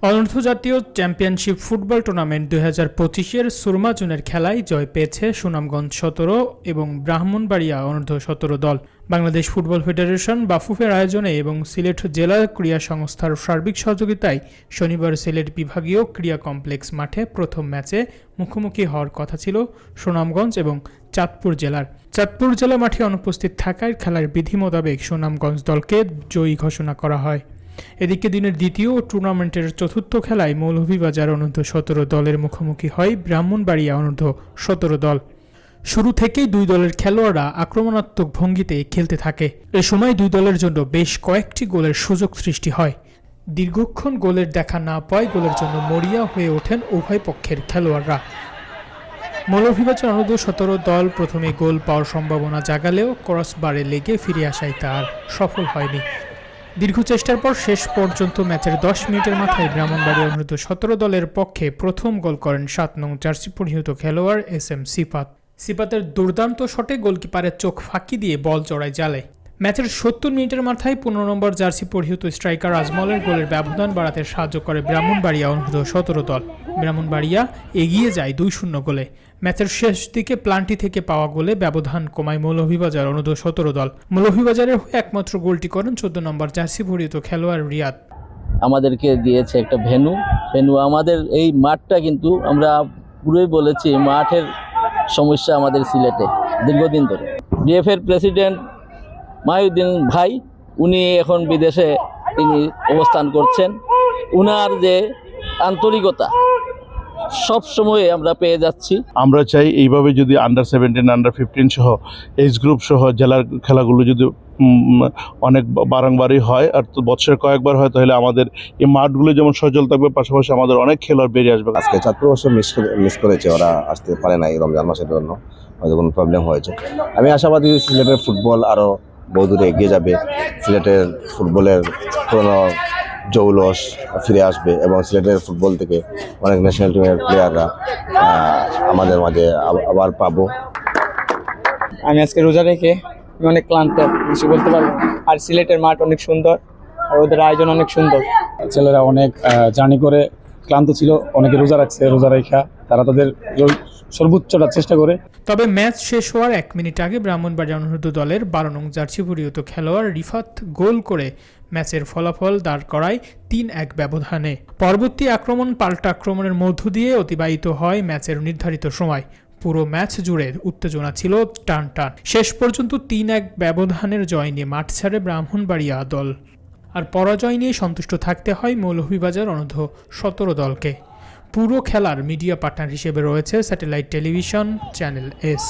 অন্তর্জাতীয় championship football tournament 2025-এর Surma জুনের খেলায় জয় পেয়েছে সুনামগঞ্জ 17 এবং ব্রাহ্মণবাড়িয়া অনূর্ধ্ব 17 দল। বাংলাদেশ ফুটবল ফেডারেশন বাফুফের আয়োজনে এবং সিলেট জেলা ক্রীড়া সংস্থার সার্বিক সহযোগিতায় শনিবার সিলেট বিভাগীয় ক্রীড়া কমপ্লেক্স মাঠে প্রথম ম্যাচে মুখোমুখি হওয়ার কথা ছিল সুনামগঞ্জ এবং চাঁদপুর জেলার। চাঁদপুর জেলা মাঠে অনুপস্থিত থাকায় খেলার বিধি মোতাবেক সুনামগঞ্জ দলকে জয়ী ঘোষণা করা হয়। এদিকে দিনের দ্বিতীয় টুর্নামেন্টের চতুর্থ খেলায় মৌলভীবাজার অনূর্ধ্ব 17 দলের মুখোমুখি হয় ব্রাহ্মণবাড়িয়া অনূর্ধ্ব 17 দল। শুরু থেকেই দুই দলের খেলোয়াড়রা আক্রমণাত্মক ভঙ্গিতে খেলতে থাকে। এ সময় দুই দলের জন্য বেশ কয়েকটি গোলের সুযোগ সৃষ্টি হয়। দীর্ঘক্ষণ গোলের দেখা না পাওয়ায় গোলের জন্য মরিয়া হয়ে ওঠেন উভয় পক্ষের খেলোয়াড়রা। মৌলভীবাজার অনূর্ধ্ব 17 দল প্রথমে গোল পাওয়ার সম্ভাবনা জাগালেও ক্রসবারে লেগে ফিরে আসায় তার সফল হয়নি। দীর্ঘ চেষ্টার পর শেষ পর্যন্ত ম্যাচের 10 মিনিটের মাথায় ব্রাহ্মণবাড়িয়া অনূর্ধ্ব 17 দলের পক্ষে প্রথম গোল করেন 7 নং জার্সি পরিহিত খেলোয়াড় SM সিপাতের দুর্দান্ত শটে গোলকিপারের চোখ ফাঁকি দিয়ে বল জড়ায় জালে। ম্যাচের 70 মিনিটের মাথায় 15 নম্বর জার্সি পরিহিত স্ট্রাইকার আজমলের গোলের ব্যবধান বাড়াতে সাহায্য করে ব্রাহ্মণবাড়িয়া অনূর্ধ্ব 17 দল। ব্রাহ্মণবাড়িয়া এগিয়ে যায় 2-0 গোলে। ম্যাচের শেষ দিকে প্লান্টি থেকে পাওয়া গোলে ব্যবধান কমায় মৌলভীবাজার অনূর্ধ্ব 17 দল। মৌলভীবাজারের হয়ে একমাত্র গোলটি করেন 14 নম্বর জার্সি পরিহিত খেলোয়াড় রিয়াদ। আমাদেরকে দিয়েছে একটা ভেন্যু আমাদের এই মাঠটা কিন্তু আমরা পুরোই বলেছি মাঠের সমস্যা আমাদের সিলেটে দীর্ঘদিন ধরে। ডিএফের প্রেসিডেন্ট মাহিউদ্দিন ভাই উনি এখন বিদেশে তিনি অবস্থান করছেন। উনার যে আন্তরিকতা সব সময় আমরা পেয়ে যাচ্ছি। আমরা চাই এইভাবে যদি আন্ডার-17, আন্ডার-15 সহ এজ গ্রুপ সহ জেলার খেলাগুলো যদি অনেক বারংবারই হয় আর বছরে কয়েকবার হয় তাহলে আমাদের এই মাঠগুলো যেমন সচল থাকবে, পাশাপাশি আমাদের অনেক খেলোয়াড় বেরিয়ে আসবে। আজকে চাঁদপুর অবশ্য মিস করেছে, ওরা আসতে পারে নাই রমজান মাসের জন্য, হয়তো কোনো প্রবলেম হয়েছে। আমি আশাবাদী সিলেটের ফুটবল আরও বহুদূরে এগিয়ে যাবে, সিলেটের ফুটবলের পুরোনো জৌলস ফিরে আসবে এবং সিলেটের ফুটবল থেকে অনেক ন্যাশনাল টিমের প্লেয়াররা আমাদের মাঝে আবার পাবো। আমি আজকে রোজা রেখে অনেক ক্লান্ত, কিছু বলতে পারবো। আর সিলেটের মাঠ অনেক সুন্দর আর ওদের আয়োজন অনেক সুন্দর। ছেলেরা অনেক জার্নি করে ক্লান্ত ছিল, অনেকে রোজা রাখছে, রোজা রেখা তারা তাদের সর্বোচ্চটা চেষ্টা করে। তবে ম্যাচ শেষ হওয়ার 1 মিনিট আগে ব্রাহ্মণবাড়িয়া অনূর্ধ্ব দলের 12 নং জার্সি পরিহিত খেলোয়াড় রিফাত গোল করে ম্যাচের ফলাফল দাঁড় করায় 3-1 ব্যবধানে। পরবর্তী আক্রমণ পাল্টা আক্রমণের মধ্য দিয়ে অতিবাহিত হয় ম্যাচের নির্ধারিত সময়। পুরো ম্যাচ জুড়ে উত্তেজনা ছিল টান। শেষ পর্যন্ত 3-1 ব্যবধানের জয় নিয়ে মাঠ ছাড়ে ব্রাহ্মণবাড়িয়া দল। আর পরাজয় নিয়ে সন্তুষ্ট থাকতে হয় মৌলভীবাজার অনূর্ধ্ব 17 দলকে। পুরো খেলার মিডিয়া পার্টনার হিসেবে রয়েছে স্যাটেলাইট টেলিভিশন চ্যানেল S।